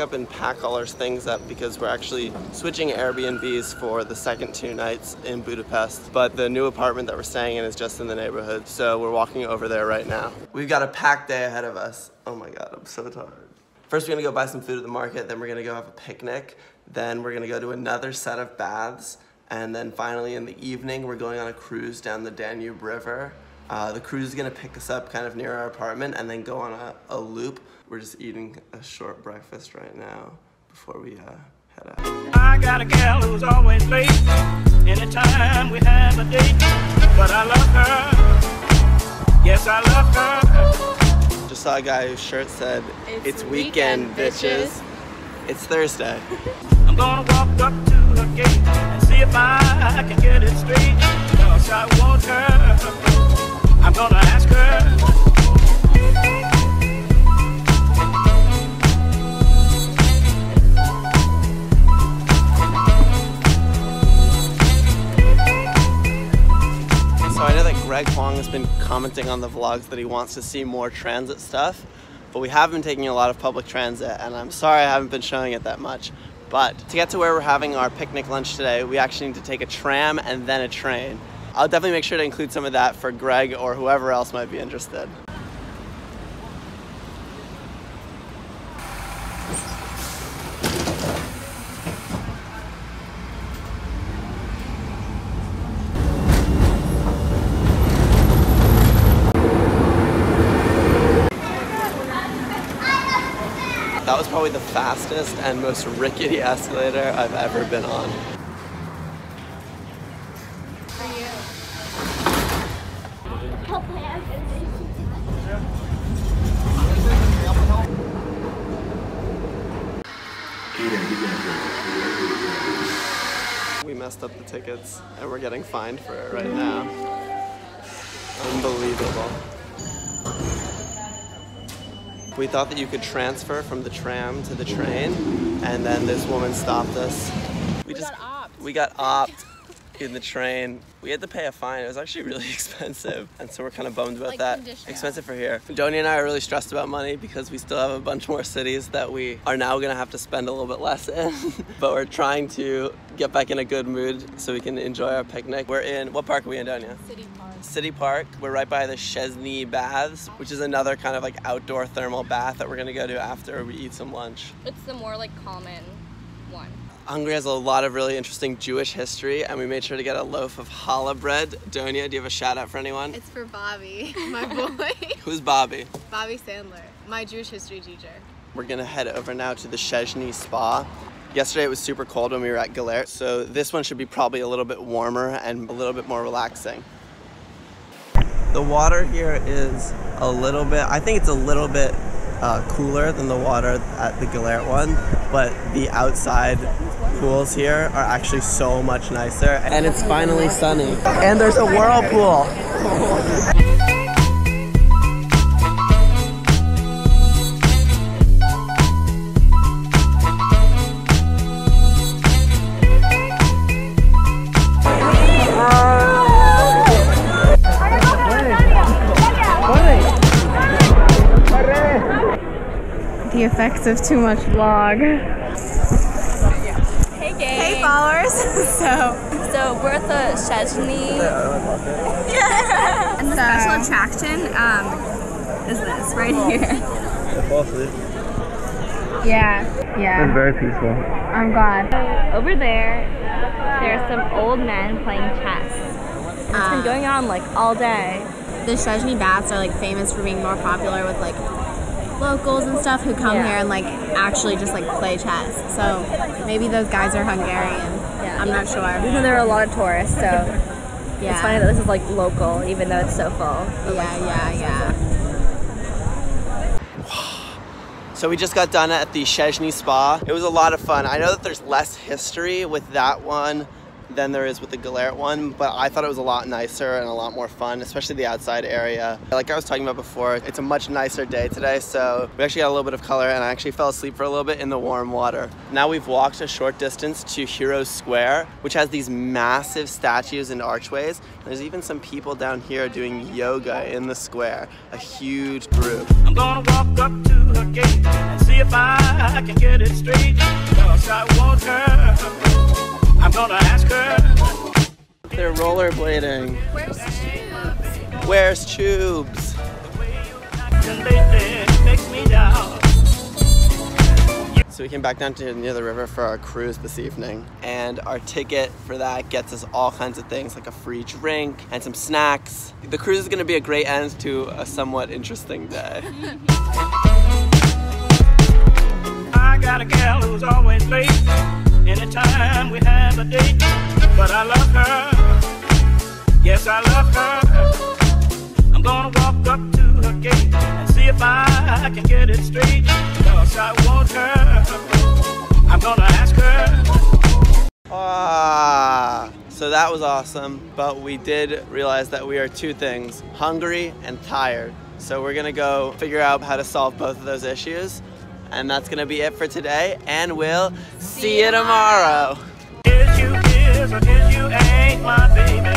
up and pack all our things up because we're actually switching Airbnbs for the second 2 nights in Budapest. But the new apartment that we're staying in is just in the neighborhood, so we're walking over there right now. We've got a packed day ahead of us. Oh my God, I'm so tired. First, we're gonna go buy some food at the market, then we're gonna go have a picnic, then we're gonna go to another set of baths, and then finally in the evening, we're going on a cruise down the Danube River. The cruise is gonna pick us up kind of near our apartment and then go on a loop. We're just eating a short breakfast right now before we head out. I got a gal who's always late, anytime we have a date, but I love her, yes I love her. Just saw a guy whose shirt said, it's weekend, bitches. It's Thursday. I'm gonna walk up to her gate and see if I can get it straight, cause I want her, I'm gonna ask her. So I know that Greg Huang has been commenting on the vlogs that he wants to see more transit stuff, but we have been taking a lot of public transit, and I'm sorry I haven't been showing it that much. But to get to where we're having our picnic lunch today, we actually need to take a tram and then a train. I'll definitely make sure to include some of that for Greg or whoever else might be interested. That was probably the fastest and most rickety escalator I've ever been on. We messed up the tickets and we're getting fined for it right now. Unbelievable. We thought that you could transfer from the tram to the train, and then this woman stopped us. We got opt in the train. We had to pay a fine. It was actually really expensive, and so we're kind of bummed about that. Expensive for here. Donia and I are really stressed about money because we still have a bunch more cities that we are now gonna have to spend a little bit less in, but we're trying to get back in a good mood so we can enjoy our picnic. We're in, what park are we in, Donia? City Park. City Park. We're right by the Chesney Baths, which is another kind of like outdoor thermal bath that we're gonna go to after we eat some lunch. It's the more like common one. Hungary has a lot of really interesting Jewish history, and we made sure to get a loaf of challah bread. Donia, do you have a shout out for anyone? It's for Bobby, my boy. Who's Bobby? Bobby Sandler, my Jewish history teacher. We're gonna head over now to the Chesney Spa. Yesterday it was super cold when we were at Galert, so this one should be probably a little bit warmer and a little bit more relaxing. The water here is a little bit, I think it's a little bit cooler than the water at the Galert one, but the outside pools here are actually so much nicer. And it's finally sunny. And there's a whirlpool. The effects of too much vlog. Hey gang. Hey followers. So we're at the Chesney. Yeah. And the special attraction is this right here. Yeah. It's very peaceful. I'm glad. Over there, there's some old men playing chess. And it's been going on like all day. The Chesney Baths are like famous for being more popular with like locals and stuff who come here and like actually just like play chess. So maybe those guys are Hungarian. Yeah. I'm not sure. Even though there are a lot of tourists, so it's funny that this is like local, even though it's so full. Yeah. So we just got done at the Chesney Spa. It was a lot of fun. I know that there's less history with that one than there is with the Galert one, but I thought it was a lot nicer and a lot more fun, especially the outside area. Like I was talking about before, it's a much nicer day today, so we actually got a little bit of color, and I actually fell asleep for a little bit in the warm water. Now we've walked a short distance to Heroes Square, which has these massive statues and archways. There's even some people down here doing yoga in the square, a huge group. I'm gonna walk up to her gate and see see if I can get it straight. Cause I want her. I'm gonna ask her. They're rollerblading. Where's Tubes? Where's Tubes? Lately makes me down. So we came back down to near the river for our cruise this evening, and our ticket for that gets us all kinds of things like a free drink and some snacks. The cruise is going to be a great end to a somewhat interesting day. I got a gal who's always late anytime we have a date, but I love her. Yes, I love her. I'm gonna walk up to her gate and see if I can get it straight. Cause I want her. I'm gonna ask her. So that was awesome, but we did realize that we are two things, hungry and tired. So we're gonna go figure out how to solve both of those issues. And that's gonna be it for today, and we'll see you tomorrow. Is you is or is you ain't my baby?